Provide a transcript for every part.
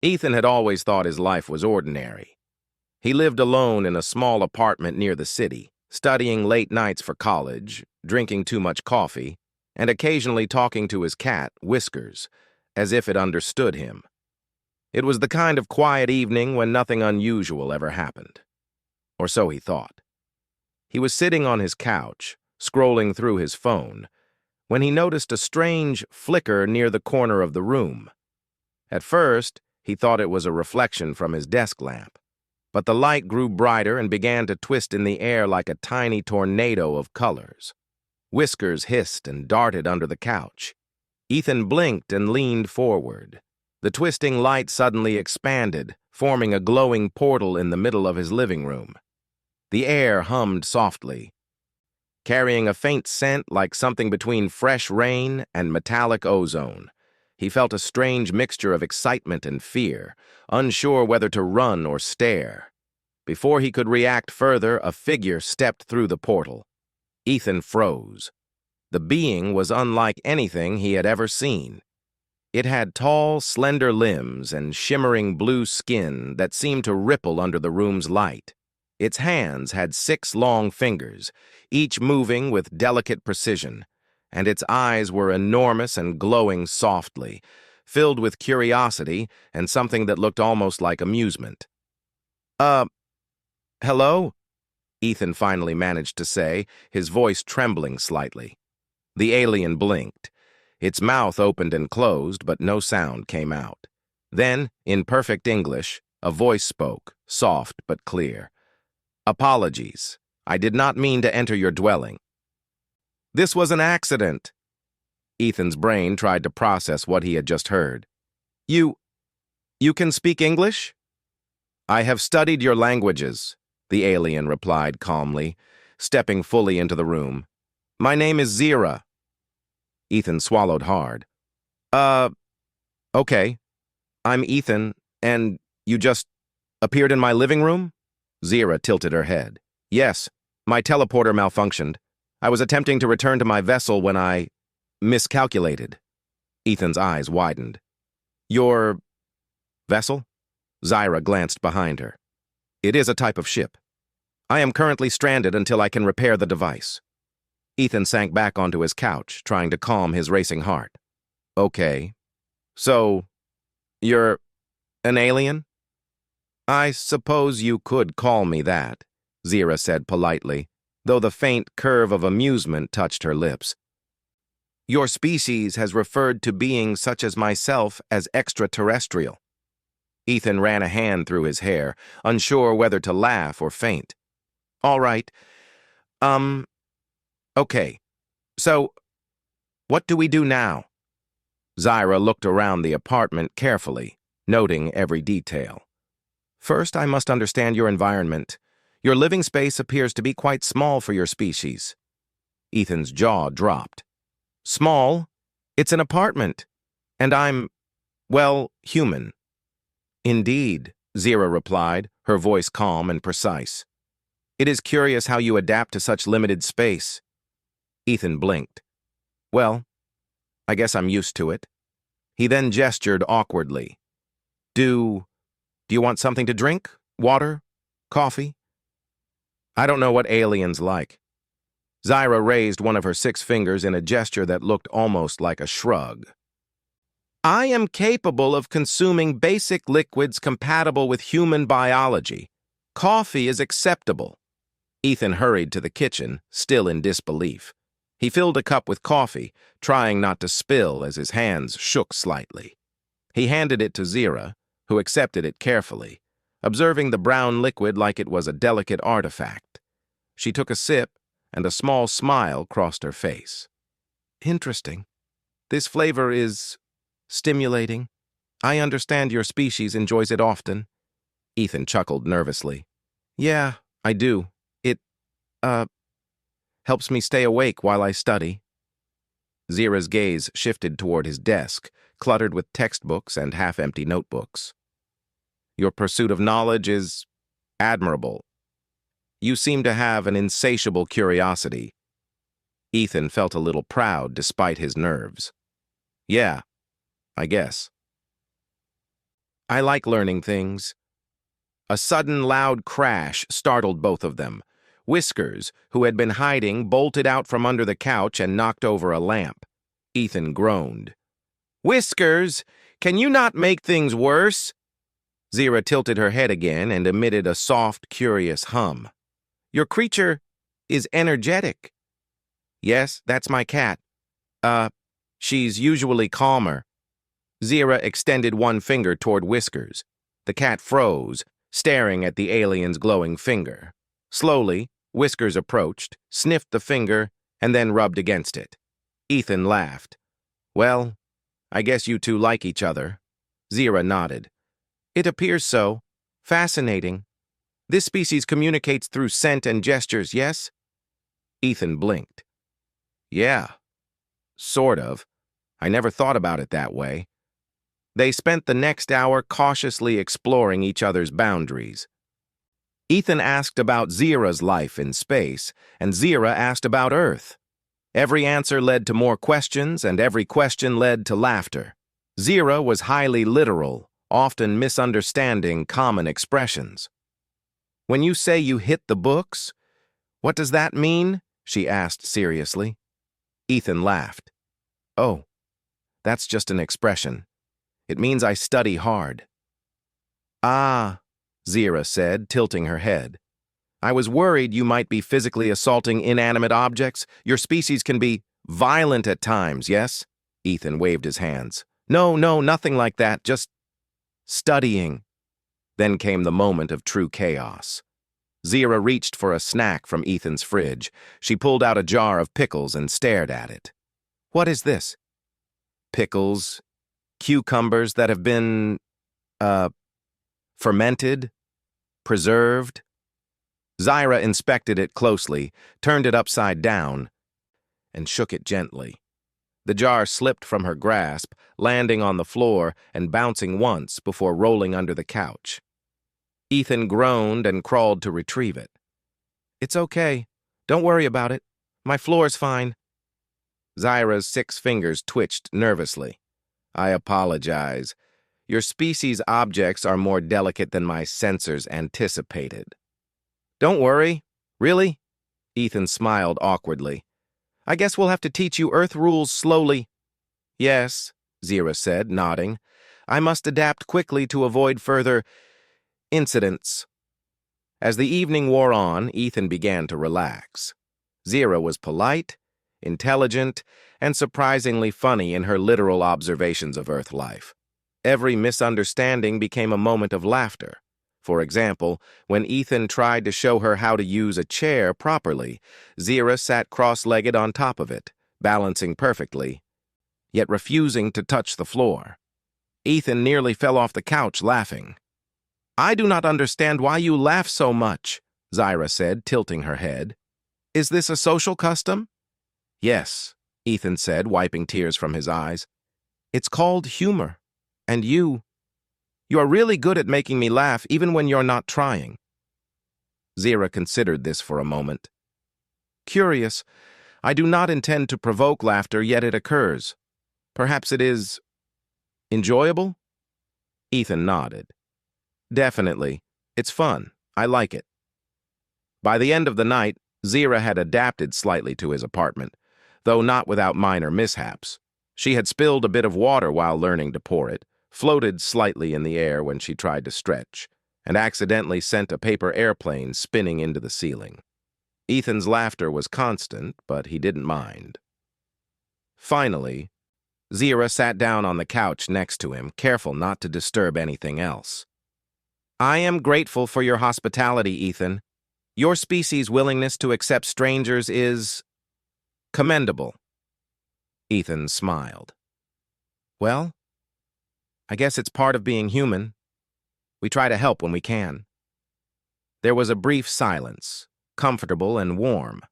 Ethan had always thought his life was ordinary. He lived alone in a small apartment near the city, studying late nights for college, drinking too much coffee, and occasionally talking to his cat, Whiskers, as if it understood him. It was the kind of quiet evening when nothing unusual ever happened. Or so he thought. He was sitting on his couch, scrolling through his phone, when he noticed a strange flicker near the corner of the room. At first, he thought it was a reflection from his desk lamp, but the light grew brighter and began to twist in the air like a tiny tornado of colors. Whiskers hissed and darted under the couch. Ethan blinked and leaned forward. The twisting light suddenly expanded, forming a glowing portal in the middle of his living room. The air hummed softly, carrying a faint scent like something between fresh rain and metallic ozone. He felt a strange mixture of excitement and fear, unsure whether to run or stare. Before he could react further, a figure stepped through the portal. Ethan froze. The being was unlike anything he had ever seen. It had tall, slender limbs and shimmering blue skin that seemed to ripple under the room's light. Its hands had 6 long fingers, each moving with delicate precision, and its eyes were enormous and glowing softly, filled with curiosity and something that looked almost like amusement. Hello?" Ethan finally managed to say, his voice trembling slightly. The alien blinked. Its mouth opened and closed, but no sound came out. Then, in perfect English, a voice spoke, soft but clear. "Apologies. I did not mean to enter your dwelling." "This was an accident." Ethan's brain tried to process what he had just heard. You can speak English?" "I have studied your languages," the alien replied calmly, stepping fully into the room. "My name is Zira." Ethan swallowed hard. Okay. I'm Ethan, and you just appeared in my living room?" Zira tilted her head. "Yes, my teleporter malfunctioned. I was attempting to return to my vessel when I miscalculated." Ethan's eyes widened. "Your vessel?" Zira glanced behind her. "It is a type of ship. I am currently stranded until I can repair the device." Ethan sank back onto his couch, trying to calm his racing heart. "Okay. So, you're an alien?" "I suppose you could call me that," Zira said politely, though the faint curve of amusement touched her lips. "Your species has referred to beings such as myself as extraterrestrial." Ethan ran a hand through his hair, unsure whether to laugh or faint. "All right. Okay. So, what do we do now?" Zira looked around the apartment carefully, noting every detail. "First, I must understand your environment. Your living space appears to be quite small for your species." Ethan's jaw dropped. "Small? It's an apartment. And I'm, well, human." "Indeed," Zira replied, her voice calm and precise. "It is curious how you adapt to such limited space." Ethan blinked. "Well, I guess I'm used to it." He then gestured awkwardly. Do you want something to drink? Water? Coffee?" "I don't know what aliens like." Zira raised one of her 6 fingers in a gesture that looked almost like a shrug. "I am capable of consuming basic liquids compatible with human biology. Coffee is acceptable." Ethan hurried to the kitchen, still in disbelief. He filled a cup with coffee, trying not to spill as his hands shook slightly. He handed it to Zira, who accepted it carefully, observing the brown liquid like it was a delicate artifact. She took a sip, and a small smile crossed her face. "Interesting. This flavor is stimulating. I understand your species enjoys it often." Ethan chuckled nervously. "Yeah, I do. It, helps me stay awake while I study." Zira's gaze shifted toward his desk, cluttered with textbooks and half-empty notebooks. "Your pursuit of knowledge is admirable. You seem to have an insatiable curiosity." Ethan felt a little proud despite his nerves. "Yeah, I guess." I like learning things. A sudden loud crash startled both of them. Whiskers, who had been hiding, bolted out from under the couch and knocked over a lamp. Ethan groaned. "Whiskers, can you not make things worse?" Zira tilted her head again and emitted a soft, curious hum. "Your creature is energetic." "Yes, that's my cat. She's usually calmer." Zira extended one finger toward Whiskers. The cat froze, staring at the alien's glowing finger. Slowly, Whiskers approached, sniffed the finger, and then rubbed against it. Ethan laughed. "Well, I guess you two like each other." Zira nodded. "It appears so. Fascinating. This species communicates through scent and gestures, yes?" Ethan blinked. "Yeah, sort of. I never thought about it that way." They spent the next hour cautiously exploring each other's boundaries. Ethan asked about Zira's life in space, and Zira asked about Earth. Every answer led to more questions, and every question led to laughter. Zira was highly literal, often misunderstanding common expressions. "When you say you hit the books, what does that mean?" she asked seriously. Ethan laughed. "Oh, that's just an expression. It means I study hard." "Ah," Zira said, tilting her head. "I was worried you might be physically assaulting inanimate objects. Your species can be violent at times, yes?" Ethan waved his hands. No, nothing like that, just studying." Then came the moment of true chaos. Zira reached for a snack from Ethan's fridge. She pulled out a jar of pickles and stared at it. "What is this?" "Pickles. Cucumbers that have been, fermented, preserved." Zira inspected it closely, turned it upside down, and shook it gently. The jar slipped from her grasp, landing on the floor and bouncing once before rolling under the couch. Ethan groaned and crawled to retrieve it. "It's okay. Don't worry about it. My floor's fine." Zira's 6 fingers twitched nervously. "I apologize. Your species' objects are more delicate than my sensors anticipated." "Don't worry. Really?" Ethan smiled awkwardly. "I guess we'll have to teach you Earth rules slowly." "Yes," Zira said, nodding. "I must adapt quickly to avoid further incidents." As the evening wore on, Ethan began to relax. Zira was polite, intelligent, and surprisingly funny in her literal observations of Earth life. Every misunderstanding became a moment of laughter. For example, when Ethan tried to show her how to use a chair properly, Zira sat cross-legged on top of it, balancing perfectly, yet refusing to touch the floor. Ethan nearly fell off the couch laughing. "I do not understand why you laugh so much," Zira said, tilting her head. "Is this a social custom?" "Yes," Ethan said, wiping tears from his eyes. "It's called humor. And you are really good at making me laugh even when you're not trying." Zira considered this for a moment. "Curious. I do not intend to provoke laughter, yet it occurs. Perhaps it is enjoyable?" Ethan nodded. "Definitely. It's fun. I like it." By the end of the night, Zira had adapted slightly to his apartment, though not without minor mishaps. She had spilled a bit of water while learning to pour it, floated slightly in the air when she tried to stretch, and accidentally sent a paper airplane spinning into the ceiling. Ethan's laughter was constant, but he didn't mind. Finally, Zira sat down on the couch next to him, careful not to disturb anything else. "I am grateful for your hospitality, Ethan. Your species' willingness to accept strangers is commendable." Ethan smiled. "Well, I guess it's part of being human. We try to help when we can." There was a brief silence, comfortable and warm.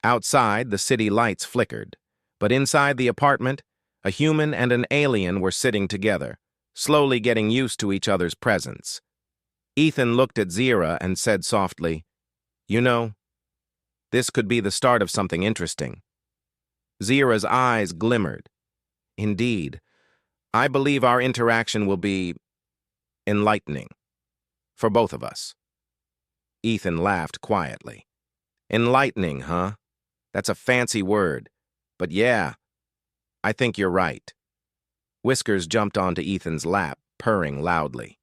Outside, the city lights flickered, but inside the apartment, a human and an alien were sitting together, slowly getting used to each other's presence. Ethan looked at Zira and said softly, "You know, this could be the start of something interesting." Zira's eyes glimmered. "Indeed, I believe our interaction will be enlightening. For both of us. Ethan laughed quietly. Enlightening, huh? That's a fancy word. But yeah, I think you're right. Whiskers jumped onto Ethan's lap, purring loudly.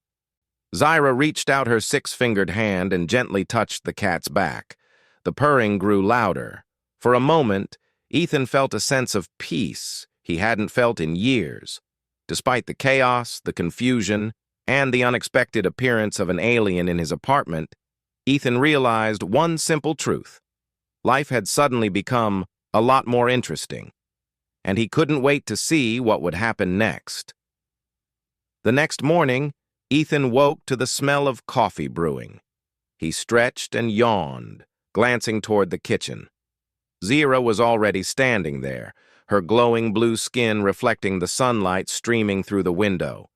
Zyra reached out her six-fingered hand and gently touched the cat's back. The purring grew louder. For a moment, Ethan felt a sense of peace he hadn't felt in years. Despite the chaos, the confusion, and the unexpected appearance of an alien in his apartment, Ethan realized one simple truth. Life had suddenly become a lot more interesting, and he couldn't wait to see what would happen next. The next morning, Ethan woke to the smell of coffee brewing. He stretched and yawned, glancing toward the kitchen. Zyra was already standing there, her glowing blue skin reflecting the sunlight streaming through the window.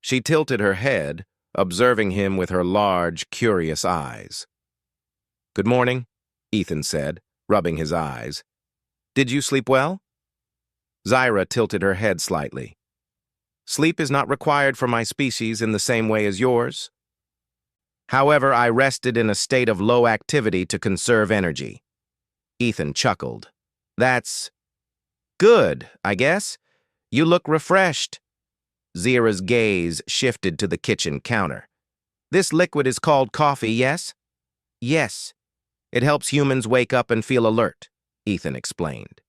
She tilted her head, observing him with her large, curious eyes. "Good morning," Ethan said, rubbing his eyes. "Did you sleep well?" Zyra tilted her head slightly. "Sleep is not required for my species in the same way as yours. However, I rested in a state of low activity to conserve energy." Ethan chuckled. "That's good, I guess. You look refreshed." Zyra's gaze shifted to the kitchen counter. "This liquid is called coffee, yes?" "Yes. It helps humans wake up and feel alert," Ethan explained.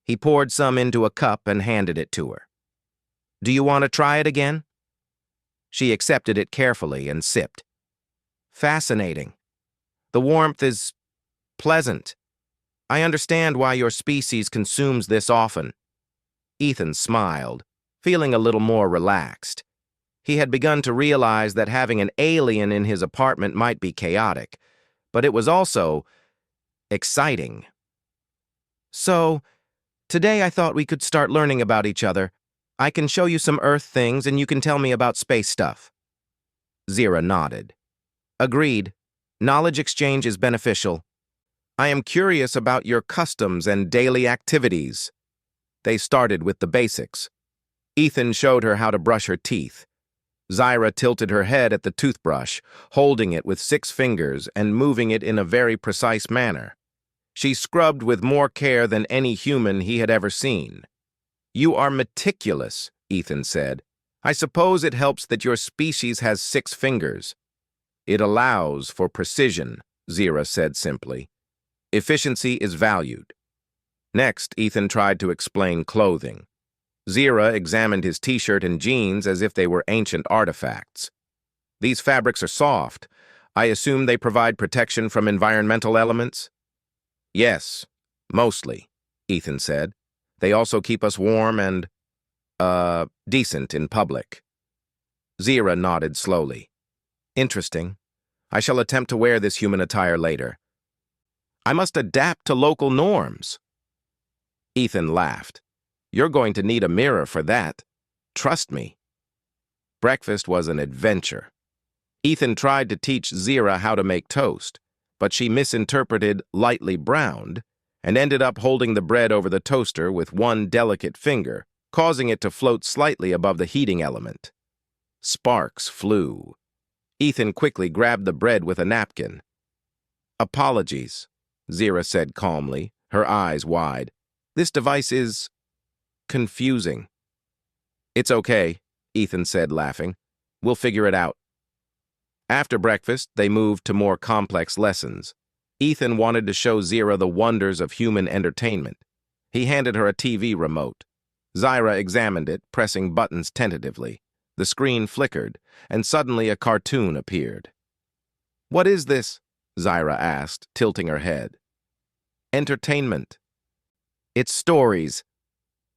He poured some into a cup and handed it to her. "Do you want to try it again?" She accepted it carefully and sipped. "Fascinating. The warmth is pleasant. I understand why your species consumes this often." Ethan smiled, feeling a little more relaxed. He had begun to realize that having an alien in his apartment might be chaotic, but it was also exciting. "So, today I thought we could start learning about each other. I can show you some Earth things and you can tell me about space stuff." Zyra nodded. "Agreed. Knowledge exchange is beneficial. I am curious about your customs and daily activities." They started with the basics. Ethan showed her how to brush her teeth. Zyra tilted her head at the toothbrush, holding it with 6 fingers and moving it in a very precise manner. She scrubbed with more care than any human he had ever seen. "You are meticulous," Ethan said. "I suppose it helps that your species has 6 fingers." "It allows for precision," Zyra said simply. "Efficiency is valued." Next, Ethan tried to explain clothing. Zyra examined his t-shirt and jeans as if they were ancient artifacts. "These fabrics are soft. I assume they provide protection from environmental elements?" "Yes, mostly," Ethan said. "They also keep us warm and, decent in public." Zyra nodded slowly. "Interesting. I shall attempt to wear this human attire later. I must adapt to local norms." Ethan laughed. "You're going to need a mirror for that. Trust me." Breakfast was an adventure. Ethan tried to teach Zyra how to make toast, but she misinterpreted lightly browned and ended up holding the bread over the toaster with one delicate finger, causing it to float slightly above the heating element. Sparks flew. Ethan quickly grabbed the bread with a napkin. "Apologies," Zyra said calmly, her eyes wide. "This device is confusing." "It's okay," Ethan said, laughing. "We'll figure it out." After breakfast, they moved to more complex lessons. Ethan wanted to show Zyra the wonders of human entertainment. He handed her a TV remote. Zyra examined it, pressing buttons tentatively. The screen flickered, and suddenly a cartoon appeared. "What is this?" Zyra asked, tilting her head. "Entertainment. It's stories.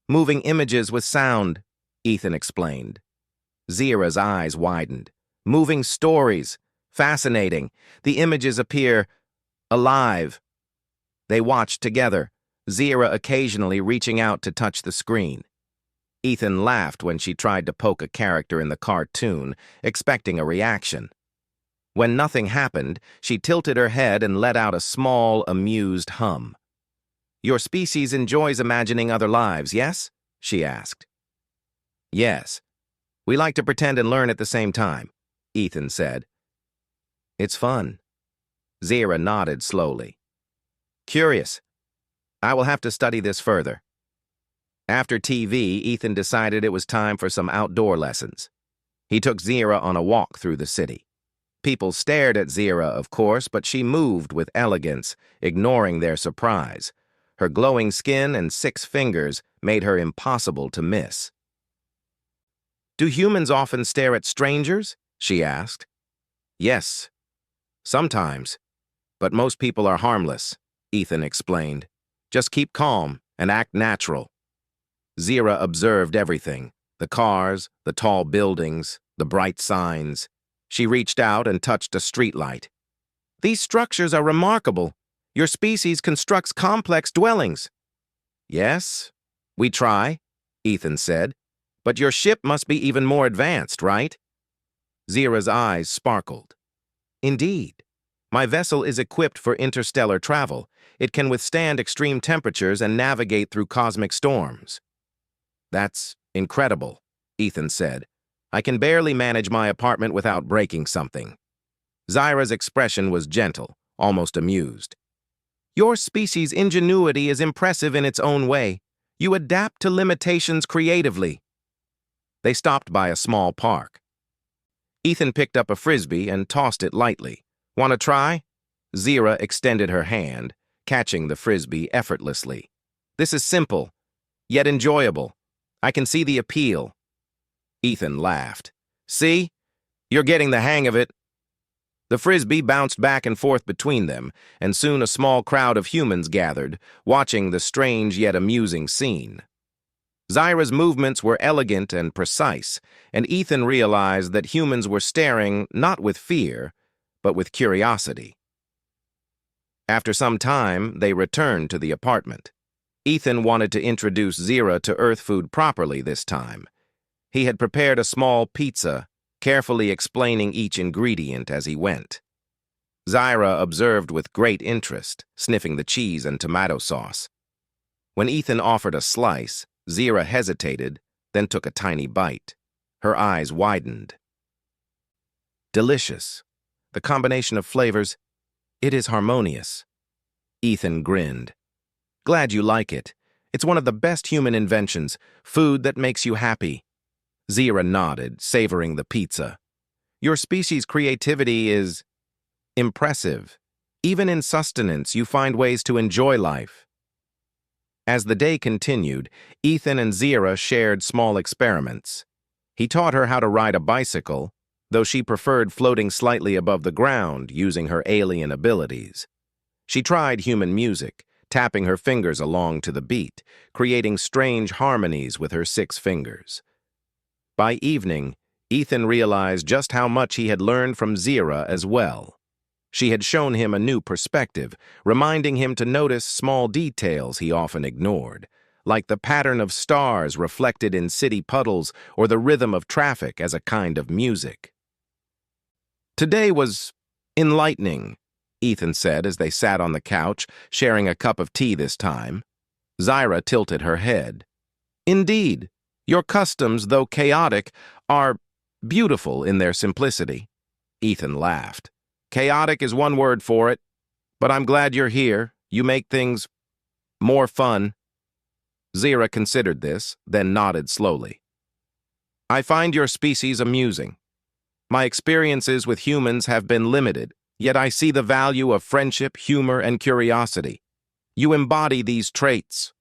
Moving images with sound," Ethan explained. Zyra's eyes widened. "Moving stories. Fascinating. The images appear alive." They watched together, Zyra occasionally reaching out to touch the screen. Ethan laughed when she tried to poke a character in the cartoon, expecting a reaction. When nothing happened, she tilted her head and let out a small, amused hum. "Your species enjoys imagining other lives, yes?" she asked. "Yes. We like to pretend and learn at the same time. Ethan said. It's fun. Zira nodded slowly. Curious. I will have to study this further. After TV, Ethan decided it was time for some outdoor lessons. He took Zira on a walk through the city. People stared at Zira, of course, but she moved with elegance, ignoring their surprise. Her glowing skin and 6 fingers made her impossible to miss. Do humans often stare at strangers? She asked. Yes, sometimes. But most people are harmless, Ethan explained. Just keep calm and act natural. Zira observed everything, the cars, the tall buildings, the bright signs. She reached out and touched a streetlight. These structures are remarkable. Your species constructs complex dwellings. Yes, we try, Ethan said. But your ship must be even more advanced, right? Zira's eyes sparkled. Indeed. My vessel is equipped for interstellar travel. It can withstand extreme temperatures and navigate through cosmic storms. That's incredible, Ethan said. I can barely manage my apartment without breaking something. Zira's expression was gentle, almost amused. Your species' ingenuity is impressive in its own way. You adapt to limitations creatively. They stopped by a small park. Ethan picked up a frisbee and tossed it lightly. Want to try? Zira extended her hand, catching the frisbee effortlessly. This is simple, yet enjoyable. I can see the appeal. Ethan laughed. See? You're getting the hang of it. The frisbee bounced back and forth between them, and soon a small crowd of humans gathered, watching the strange yet amusing scene. Zira's movements were elegant and precise, and Ethan realized that humans were staring not with fear, but with curiosity. After some time, they returned to the apartment. Ethan wanted to introduce Zira to Earth food properly this time. He had prepared a small pizza, carefully explaining each ingredient as he went. Zira observed with great interest, sniffing the cheese and tomato sauce. When Ethan offered a slice, Zira hesitated, then took a tiny bite. Her eyes widened. Delicious. The combination of flavors, it is harmonious. Ethan grinned. Glad you like it. It's one of the best human inventions, food that makes you happy. Zira nodded, savoring the pizza. Your species' creativity is impressive. Even in sustenance, you find ways to enjoy life. As the day continued, Ethan and Zira shared small experiments. He taught her how to ride a bicycle, though she preferred floating slightly above the ground using her alien abilities. She tried human music, tapping her fingers along to the beat, creating strange harmonies with her 6 fingers. By evening, Ethan realized just how much he had learned from Zira as well. She had shown him a new perspective, reminding him to notice small details he often ignored, like the pattern of stars reflected in city puddles or the rhythm of traffic as a kind of music. Today was enlightening, Ethan said as they sat on the couch, sharing a cup of tea this time. Zira tilted her head. Indeed, your customs, though chaotic, are beautiful in their simplicity. Ethan laughed. Chaotic is one word for it, but I'm glad you're here. You make things more fun. Zira considered this, then nodded slowly. I find your species amusing. My experiences with humans have been limited, yet I see the value of friendship, humor, and curiosity. You embody these traits.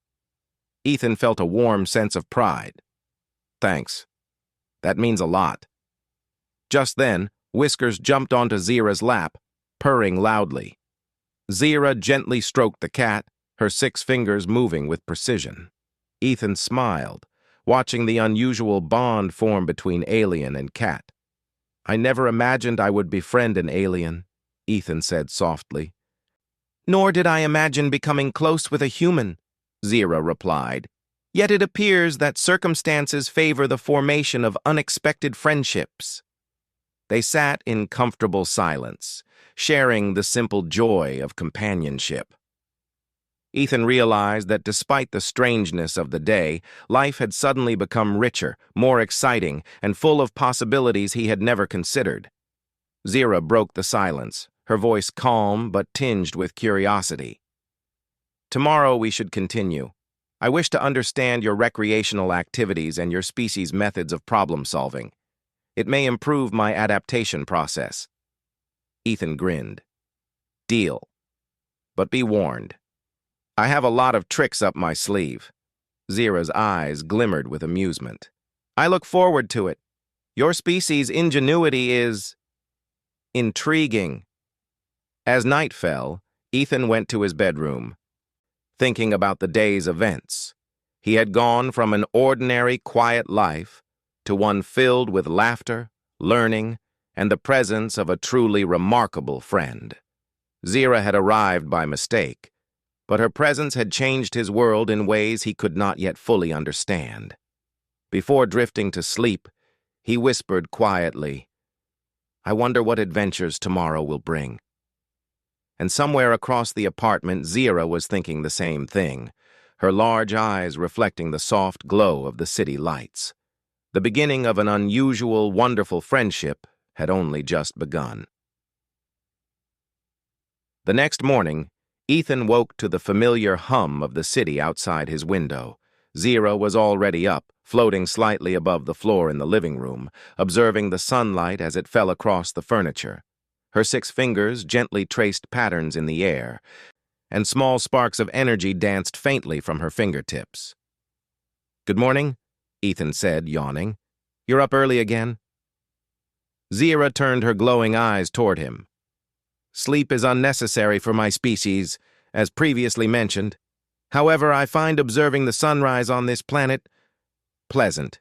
Ethan felt a warm sense of pride. Thanks. That means a lot. Just then, Whiskers jumped onto Zira's lap, purring loudly. Zira gently stroked the cat, her 6 fingers moving with precision. Ethan smiled, watching the unusual bond form between alien and cat. I never imagined I would befriend an alien, Ethan said softly. Nor did I imagine becoming close with a human, Zira replied. Yet it appears that circumstances favor the formation of unexpected friendships. They sat in comfortable silence, sharing the simple joy of companionship. Ethan realized that despite the strangeness of the day, life had suddenly become richer, more exciting, and full of possibilities he had never considered. Zira broke the silence, her voice calm but tinged with curiosity. Tomorrow we should continue. I wish to understand your recreational activities and your species' methods of problem-solving. It may improve my adaptation process. Ethan grinned. Deal. But be warned. I have a lot of tricks up my sleeve. Zira's eyes glimmered with amusement. I look forward to it. Your species' ingenuity is intriguing. As night fell, Ethan went to his bedroom, thinking about the day's events. He had gone from an ordinary, quiet life to one filled with laughter, learning, and the presence of a truly remarkable friend. Zira had arrived by mistake, but her presence had changed his world in ways he could not yet fully understand. Before drifting to sleep, he whispered quietly, I wonder what adventures tomorrow will bring. And somewhere across the apartment, Zira was thinking the same thing, her large eyes reflecting the soft glow of the city lights. The beginning of an unusual, wonderful friendship had only just begun. The next morning, Ethan woke to the familiar hum of the city outside his window. Zira was already up, floating slightly above the floor in the living room, observing the sunlight as it fell across the furniture. Her 6 fingers gently traced patterns in the air, and small sparks of energy danced faintly from her fingertips. Good morning, Ethan said, yawning. You're up early again? Zira turned her glowing eyes toward him. Sleep is unnecessary for my species, as previously mentioned. However, I find observing the sunrise on this planet pleasant.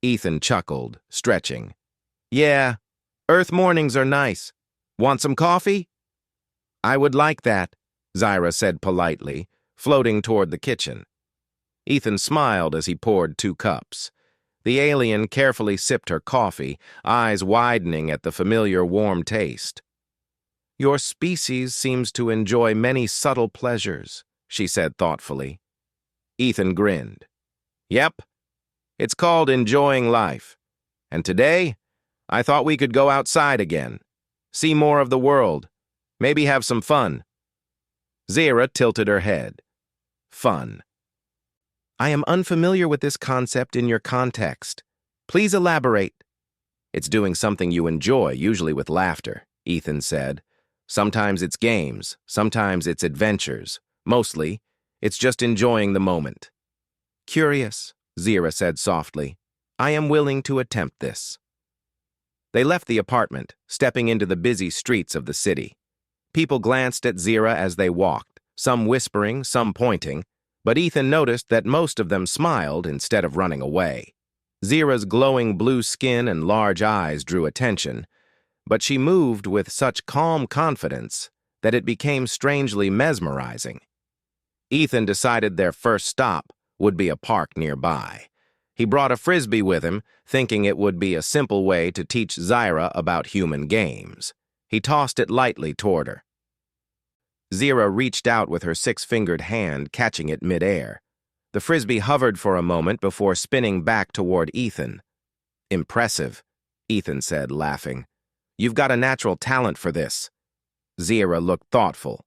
Ethan chuckled, stretching. Yeah, Earth mornings are nice. Want some coffee? I would like that, Zira said politely, floating toward the kitchen. Ethan smiled as he poured 2 cups. The alien carefully sipped her coffee, eyes widening at the familiar warm taste. Your species seems to enjoy many subtle pleasures, she said thoughtfully. Ethan grinned. Yep, it's called enjoying life. And today, I thought we could go outside again, see more of the world, maybe have some fun. Zira tilted her head. Fun. I am unfamiliar with this concept in your context. Please elaborate. It's doing something you enjoy, usually with laughter, Ethan said. Sometimes it's games, sometimes it's adventures. Mostly, it's just enjoying the moment. Curious, Zira said softly. I am willing to attempt this. They left the apartment, stepping into the busy streets of the city. People glanced at Zira as they walked, some whispering, some pointing, but Ethan noticed that most of them smiled instead of running away. Zira's glowing blue skin and large eyes drew attention, but she moved with such calm confidence that it became strangely mesmerizing. Ethan decided their first stop would be a park nearby. He brought a frisbee with him, thinking it would be a simple way to teach Zira about human games. He tossed it lightly toward her. Zira reached out with her 6-fingered hand, catching it midair. The frisbee hovered for a moment before spinning back toward Ethan. Impressive, Ethan said, laughing. You've got a natural talent for this. Zira looked thoughtful.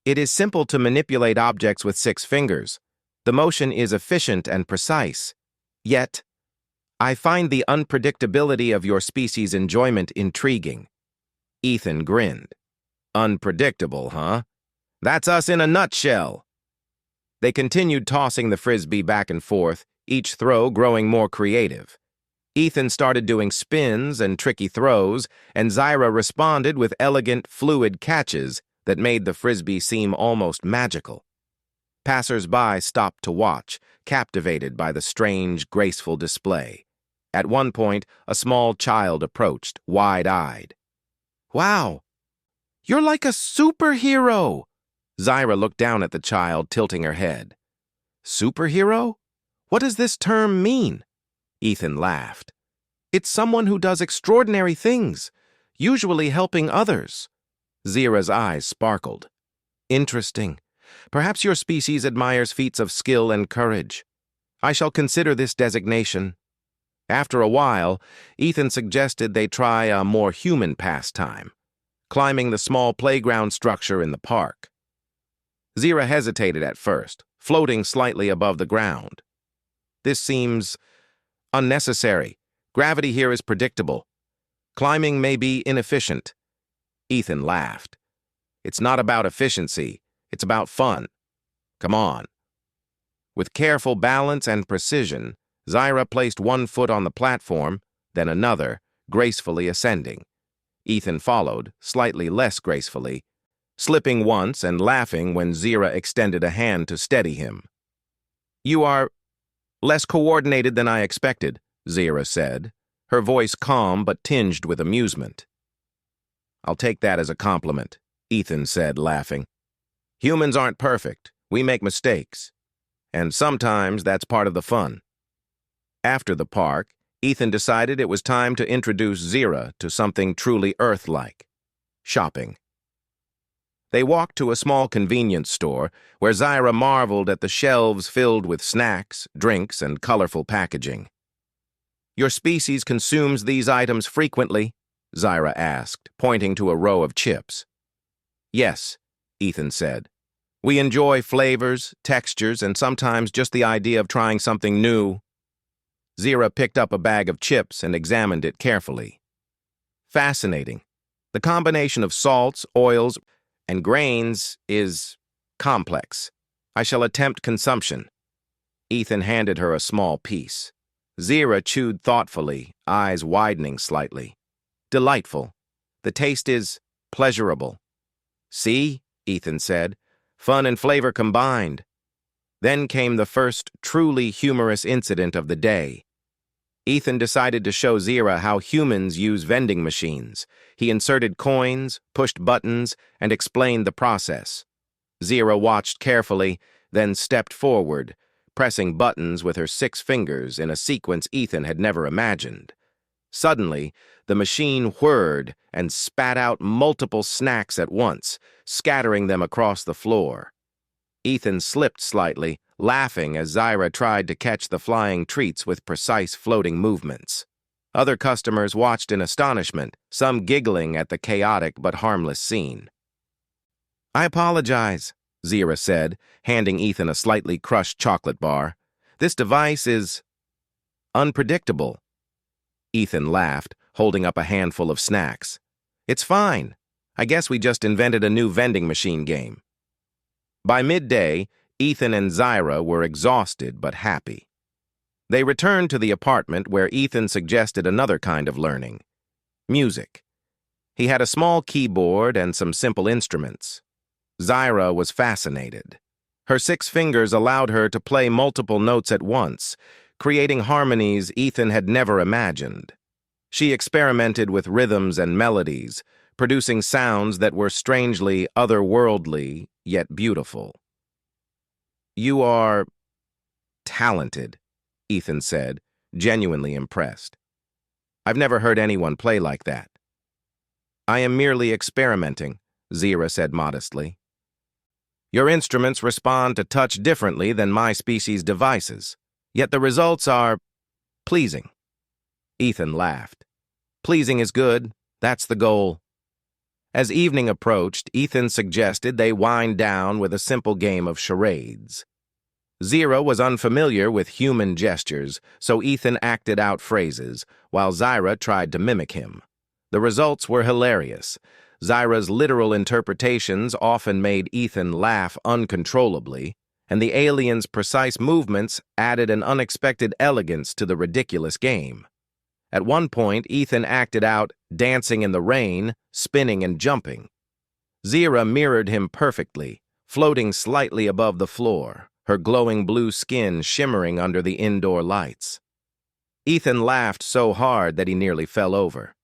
It is simple to manipulate objects with 6 fingers. The motion is efficient and precise. Yet, I find the unpredictability of your species' enjoyment intriguing. Ethan grinned. Unpredictable, huh? That's us in a nutshell. They continued tossing the frisbee back and forth, each throw growing more creative. Ethan started doing spins and tricky throws, and Zira responded with elegant, fluid catches that made the frisbee seem almost magical. Passers-by stopped to watch, captivated by the strange, graceful display. At one point, a small child approached, wide-eyed. Wow! You're like a superhero! Zira looked down at the child, tilting her head. Superhero? What does this term mean? Ethan laughed. It's someone who does extraordinary things, usually helping others. Zira's eyes sparkled. Interesting. Perhaps your species admires feats of skill and courage. I shall consider this designation. After a while, Ethan suggested they try a more human pastime, climbing the small playground structure in the park. Zira hesitated at first, floating slightly above the ground. This seems unnecessary. Gravity here is predictable. Climbing may be inefficient. Ethan laughed. It's not about efficiency, it's about fun. Come on. With careful balance and precision, Zira placed one foot on the platform, then another, gracefully ascending. Ethan followed, slightly less gracefully, slipping once and laughing when Zira extended a hand to steady him. "You are less coordinated than I expected," Zira said, her voice calm but tinged with amusement. "I'll take that as a compliment," Ethan said, laughing. "Humans aren't perfect. We make mistakes. And sometimes that's part of the fun." After the park, Ethan decided it was time to introduce Zira to something truly Earth-like: shopping. They walked to a small convenience store where Zira marveled at the shelves filled with snacks, drinks, and colorful packaging. "Your species consumes these items frequently?" Zira asked, pointing to a row of chips. "Yes," Ethan said. "We enjoy flavors, textures, and sometimes just the idea of trying something new." Zira picked up a bag of chips and examined it carefully. "Fascinating. The combination of salts, oils, and grains is complex. I shall attempt consumption." Ethan handed her a small piece. Zira chewed thoughtfully, eyes widening slightly. "Delightful. The taste is pleasurable." "See," Ethan said, "fun and flavor combined." Then came the first truly humorous incident of the day. Ethan decided to show Zira how humans use vending machines. He inserted coins, pushed buttons, and explained the process. Zira watched carefully, then stepped forward, pressing buttons with her 6 fingers in a sequence Ethan had never imagined. Suddenly, the machine whirred and spat out multiple snacks at once, scattering them across the floor. Ethan slipped slightly, laughing as Zira tried to catch the flying treats with precise floating movements. Other customers watched in astonishment, some giggling at the chaotic but harmless scene. "I apologize," Zira said, handing Ethan a slightly crushed chocolate bar. "This device is unpredictable." Ethan laughed, holding up a handful of snacks. "It's fine. I guess we just invented a new vending machine game." By midday, Ethan and Zira were exhausted but happy. They returned to the apartment where Ethan suggested another kind of learning: music. He had a small keyboard and some simple instruments. Zira was fascinated. Her 6 fingers allowed her to play multiple notes at once, creating harmonies Ethan had never imagined. She experimented with rhythms and melodies, producing sounds that were strangely otherworldly, yet beautiful. "You are talented," Ethan said, genuinely impressed. "I've never heard anyone play like that." "I am merely experimenting," Zira said modestly. "Your instruments respond to touch differently than my species' devices, yet the results are pleasing." Ethan laughed. "Pleasing is good. That's the goal." As evening approached, Ethan suggested they wind down with a simple game of charades. Zira was unfamiliar with human gestures, so Ethan acted out phrases, while Zira tried to mimic him. The results were hilarious. Zira's literal interpretations often made Ethan laugh uncontrollably, and the alien's precise movements added an unexpected elegance to the ridiculous game. At one point, Ethan acted out dancing in the rain, spinning and jumping. Zira mirrored him perfectly, floating slightly above the floor, her glowing blue skin shimmering under the indoor lights. Ethan laughed so hard that he nearly fell over.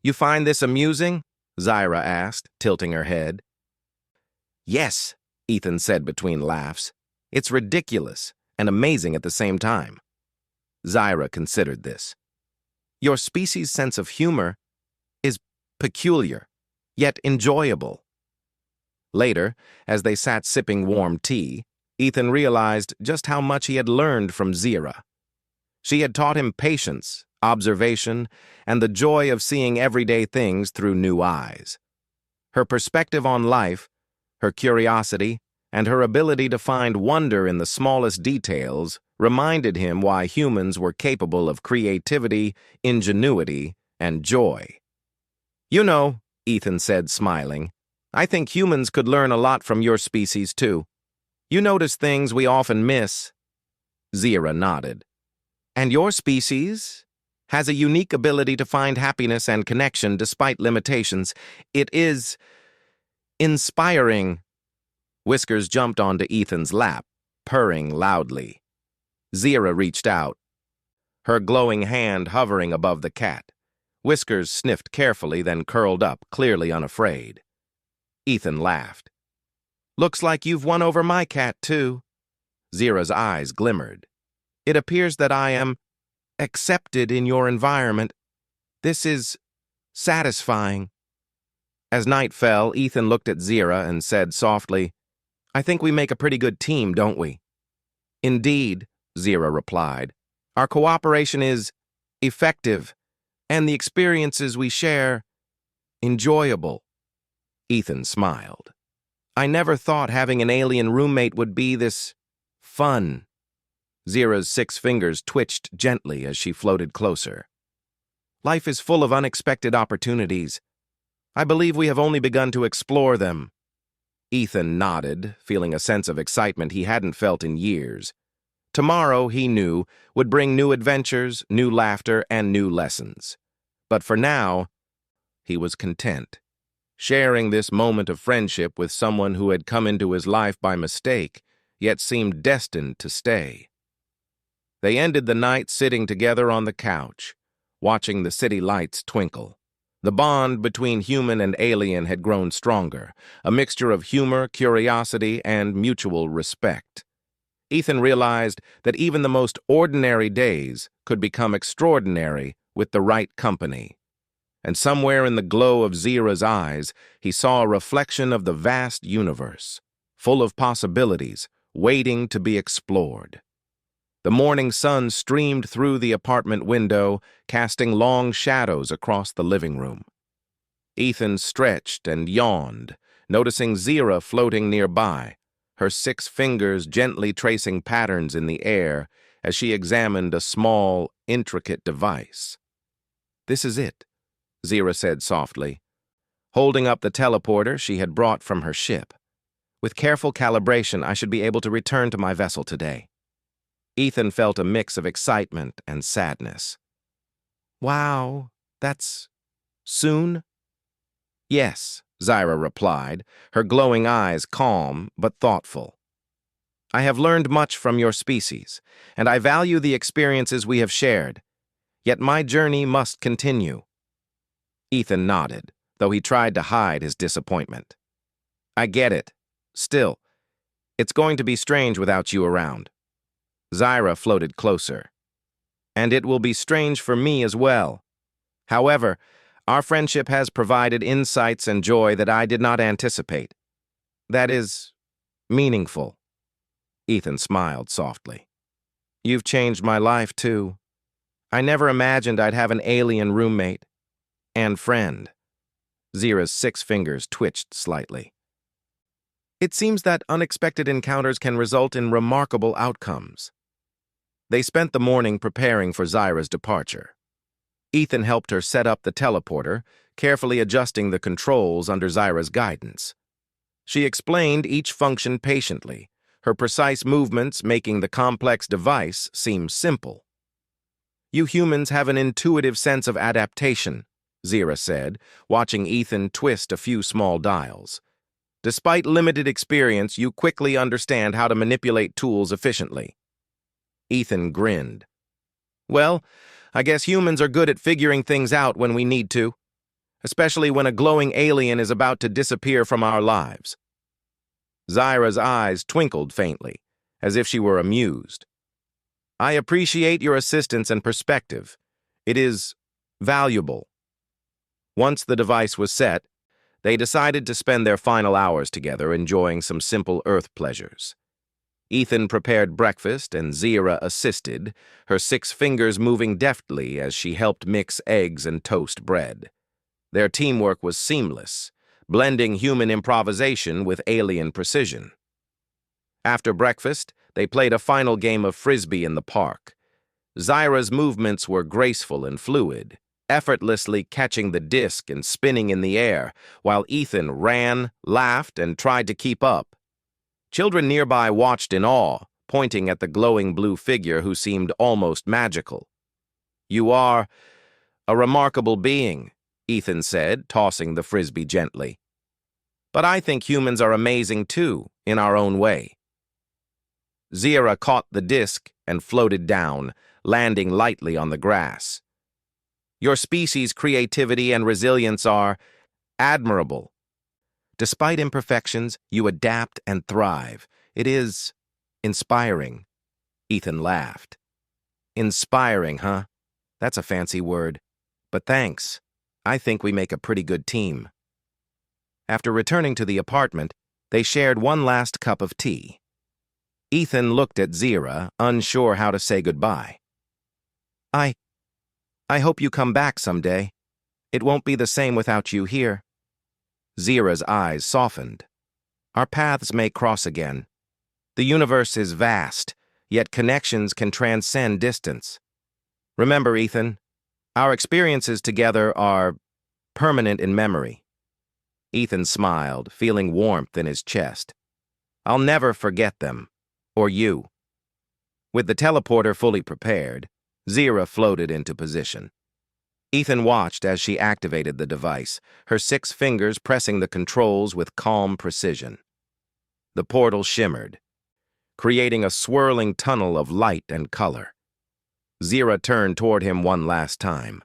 "You find this amusing?" Zira asked, tilting her head. "Yes," Ethan said between laughs. "It's ridiculous and amazing at the same time." Zira considered this. "Your species' sense of humor is peculiar, yet enjoyable." Later, as they sat sipping warm tea, Ethan realized just how much he had learned from Zira. She had taught him patience, observation, and the joy of seeing everyday things through new eyes. Her perspective on life, her curiosity, and her ability to find wonder in the smallest details reminded him why humans were capable of creativity, ingenuity, and joy. "You know," Ethan said, smiling, "I think humans could learn a lot from your species, too. You notice things we often miss." Zira nodded. "And your species has a unique ability to find happiness and connection despite limitations. It is inspiring." Whiskers jumped onto Ethan's lap, purring loudly. Zira reached out, her glowing hand hovering above the cat. Whiskers sniffed carefully, then curled up, clearly unafraid. Ethan laughed. "Looks like you've won over my cat, too." Zira's eyes glimmered. "It appears that I am accepted in your environment. This is satisfying." As night fell, Ethan looked at Zira and said softly, "I think we make a pretty good team, don't we?" "Indeed," Zira replied. "Our cooperation is effective, and the experiences we share enjoyable." Ethan smiled. "I never thought having an alien roommate would be this fun." Zira's 6 fingers twitched gently as she floated closer. "Life is full of unexpected opportunities. I believe we have only begun to explore them." Ethan nodded, feeling a sense of excitement he hadn't felt in years. Tomorrow, he knew, would bring new adventures, new laughter, and new lessons. But for now, he was content, sharing this moment of friendship with someone who had come into his life by mistake, yet seemed destined to stay. They ended the night sitting together on the couch, watching the city lights twinkle. The bond between human and alien had grown stronger, a mixture of humor, curiosity, and mutual respect. Ethan realized that even the most ordinary days could become extraordinary with the right company. And somewhere in the glow of Zira's eyes, he saw a reflection of the vast universe, full of possibilities, waiting to be explored. The morning sun streamed through the apartment window, casting long shadows across the living room. Ethan stretched and yawned, noticing Zira floating nearby, her 6 fingers gently tracing patterns in the air as she examined a small, intricate device. "This is it," Zira said softly, holding up the teleporter she had brought from her ship. "With careful calibration, I should be able to return to my vessel today." Ethan felt a mix of excitement and sadness. "Wow, that's soon?" "Yes," Zira replied, her glowing eyes calm but thoughtful. "I have learned much from your species, and I value the experiences we have shared. Yet my journey must continue." Ethan nodded, though he tried to hide his disappointment. "I get it. Still, it's going to be strange without you around." Zira floated closer. "And it will be strange for me as well. However, our friendship has provided insights and joy that I did not anticipate. That is meaningful." Ethan smiled softly. "You've changed my life, too. I never imagined I'd have an alien roommate and friend." Zira's 6 fingers twitched slightly. "It seems that unexpected encounters can result in remarkable outcomes." They spent the morning preparing for Zira's departure. Ethan helped her set up the teleporter, carefully adjusting the controls under Zira's guidance. She explained each function patiently, her precise movements making the complex device seem simple. "You humans have an intuitive sense of adaptation," Zira said, watching Ethan twist a few small dials. "Despite limited experience, you quickly understand how to manipulate tools efficiently." Ethan grinned. "Well, I guess humans are good at figuring things out when we need to, especially when a glowing alien is about to disappear from our lives." Zira's eyes twinkled faintly, as if she were amused. "I appreciate your assistance and perspective. It is valuable." Once the device was set, they decided to spend their final hours together enjoying some simple Earth pleasures. Ethan prepared breakfast and Zira assisted, her 6 fingers moving deftly as she helped mix eggs and toast bread. Their teamwork was seamless, blending human improvisation with alien precision. After breakfast, they played a final game of frisbee in the park. Zira's movements were graceful and fluid, effortlessly catching the disc and spinning in the air, while Ethan ran, laughed, and tried to keep up. Children nearby watched in awe, pointing at the glowing blue figure who seemed almost magical. "You are a remarkable being," Ethan said, tossing the frisbee gently. "But I think humans are amazing too, in our own way." Zira caught the disc and floated down, landing lightly on the grass. "Your species' creativity and resilience are admirable. Despite imperfections, you adapt and thrive. It is inspiring." Ethan laughed. "Inspiring, huh? That's a fancy word. But thanks. I think we make a pretty good team." After returning to the apartment, they shared one last cup of tea. Ethan looked at Zira, unsure how to say goodbye. I hope you come back someday. It won't be the same without you here." Zira's eyes softened. "Our paths may cross again. The universe is vast, yet connections can transcend distance. Remember, Ethan, our experiences together are permanent in memory." Ethan smiled, feeling warmth in his chest. "I'll never forget them. Or you." With the teleporter fully prepared, Zira floated into position. Ethan watched as she activated the device, her 6 fingers pressing the controls with calm precision. The portal shimmered, creating a swirling tunnel of light and color. Zira turned toward him one last time.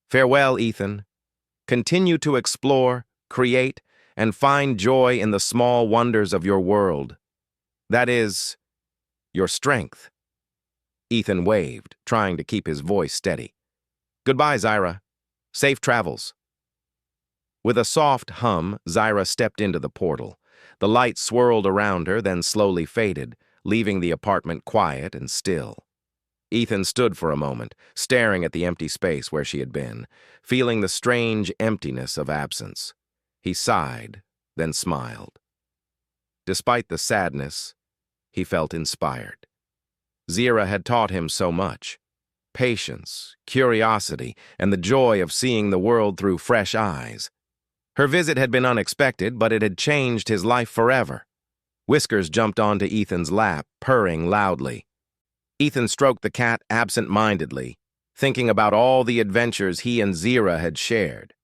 "Farewell, Ethan. Continue to explore, create, and find joy in the small wonders of your world. That is, your strength." Ethan waved, trying to keep his voice steady. "Goodbye, Zira. Safe travels." With a soft hum, Zira stepped into the portal. The light swirled around her, then slowly faded, leaving the apartment quiet and still. Ethan stood for a moment, staring at the empty space where she had been, feeling the strange emptiness of absence. He sighed, then smiled. Despite the sadness, he felt inspired. Zira had taught him so much: patience, curiosity, and the joy of seeing the world through fresh eyes. Her visit had been unexpected, but it had changed his life forever. Whiskers jumped onto Ethan's lap, purring loudly. Ethan stroked the cat absent-mindedly, thinking about all the adventures he and Zira had shared.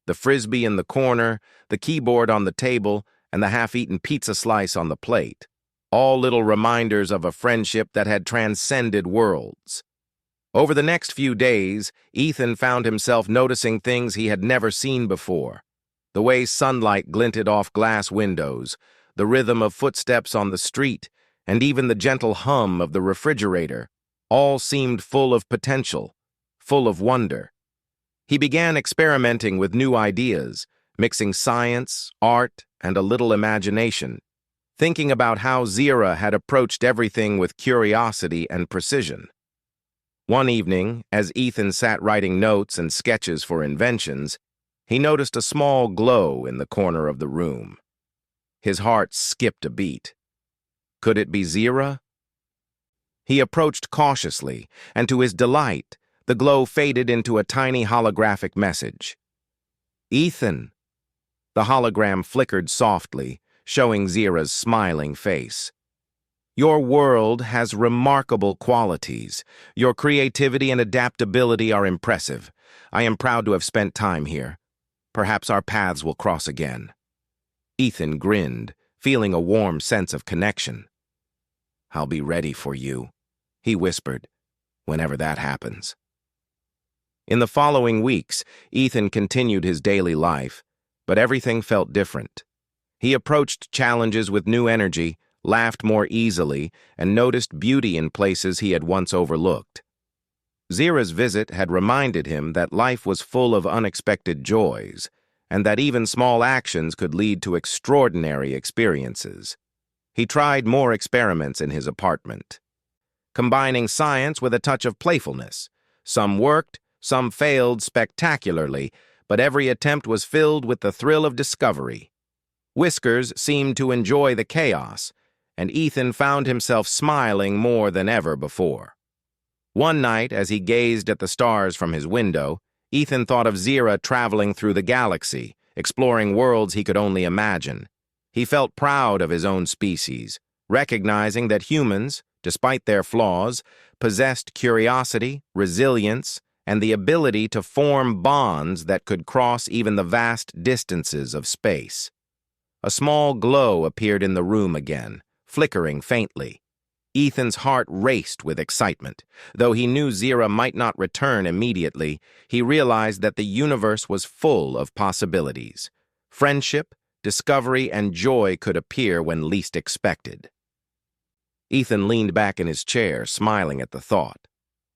The frisbee in the corner, the keyboard on the table, and the half-eaten pizza slice on the plate. All little reminders of a friendship that had transcended worlds. Over the next few days, Ethan found himself noticing things he had never seen before. The way sunlight glinted off glass windows, the rhythm of footsteps on the street, and even the gentle hum of the refrigerator, all seemed full of potential, full of wonder. He began experimenting with new ideas, mixing science, art, and a little imagination, thinking about how Zira had approached everything with curiosity and precision. One evening, as Ethan sat writing notes and sketches for inventions, he noticed a small glow in the corner of the room. His heart skipped a beat. Could it be Zira? He approached cautiously, and to his delight, the glow faded into a tiny holographic message. "Ethan." The hologram flickered softly, showing Zira's smiling face. "Your world has remarkable qualities. Your creativity and adaptability are impressive. I am proud to have spent time here. Perhaps our paths will cross again." Ethan grinned, feeling a warm sense of connection. "I'll be ready for you," he whispered, "whenever that happens." In the following weeks, Ethan continued his daily life, but everything felt different. He approached challenges with new energy, laughed more easily, and noticed beauty in places he had once overlooked. Zira's visit had reminded him that life was full of unexpected joys, and that even small actions could lead to extraordinary experiences. He tried more experiments in his apartment, combining science with a touch of playfulness. Some worked, some failed spectacularly, but every attempt was filled with the thrill of discovery. Whiskers seemed to enjoy the chaos, and Ethan found himself smiling more than ever before. One night, as he gazed at the stars from his window, Ethan thought of Zira traveling through the galaxy, exploring worlds he could only imagine. He felt proud of his own species, recognizing that humans, despite their flaws, possessed curiosity, resilience, and the ability to form bonds that could cross even the vast distances of space. A small glow appeared in the room again, flickering faintly. Ethan's heart raced with excitement. Though he knew Zira might not return immediately, he realized that the universe was full of possibilities. Friendship, discovery, and joy could appear when least expected. Ethan leaned back in his chair, smiling at the thought.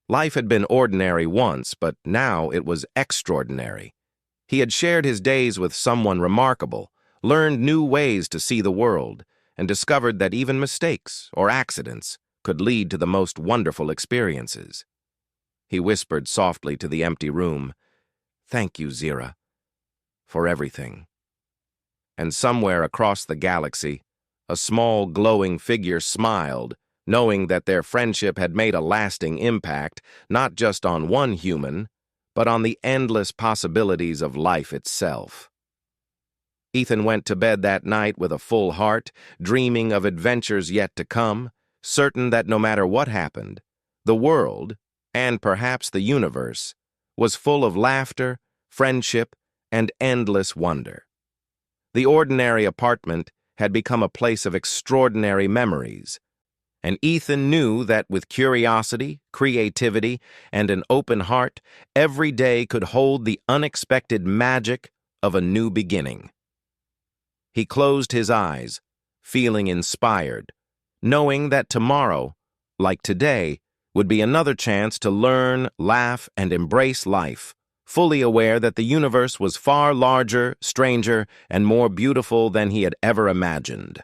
Life had been ordinary once, but now it was extraordinary. He had shared his days with someone remarkable, learned new ways to see the world, and discovered that even mistakes or accidents could lead to the most wonderful experiences. He whispered softly to the empty room, "Thank you, Zira, for everything." And somewhere across the galaxy, a small glowing figure smiled, knowing that their friendship had made a lasting impact, not just on one human, but on the endless possibilities of life itself. Ethan went to bed that night with a full heart, dreaming of adventures yet to come, certain that no matter what happened, the world, and perhaps the universe, was full of laughter, friendship, and endless wonder. The ordinary apartment had become a place of extraordinary memories, and Ethan knew that with curiosity, creativity, and an open heart, every day could hold the unexpected magic of a new beginning. He closed his eyes, feeling inspired, knowing that tomorrow, like today, would be another chance to learn, laugh, and embrace life, fully aware that the universe was far larger, stranger, and more beautiful than he had ever imagined.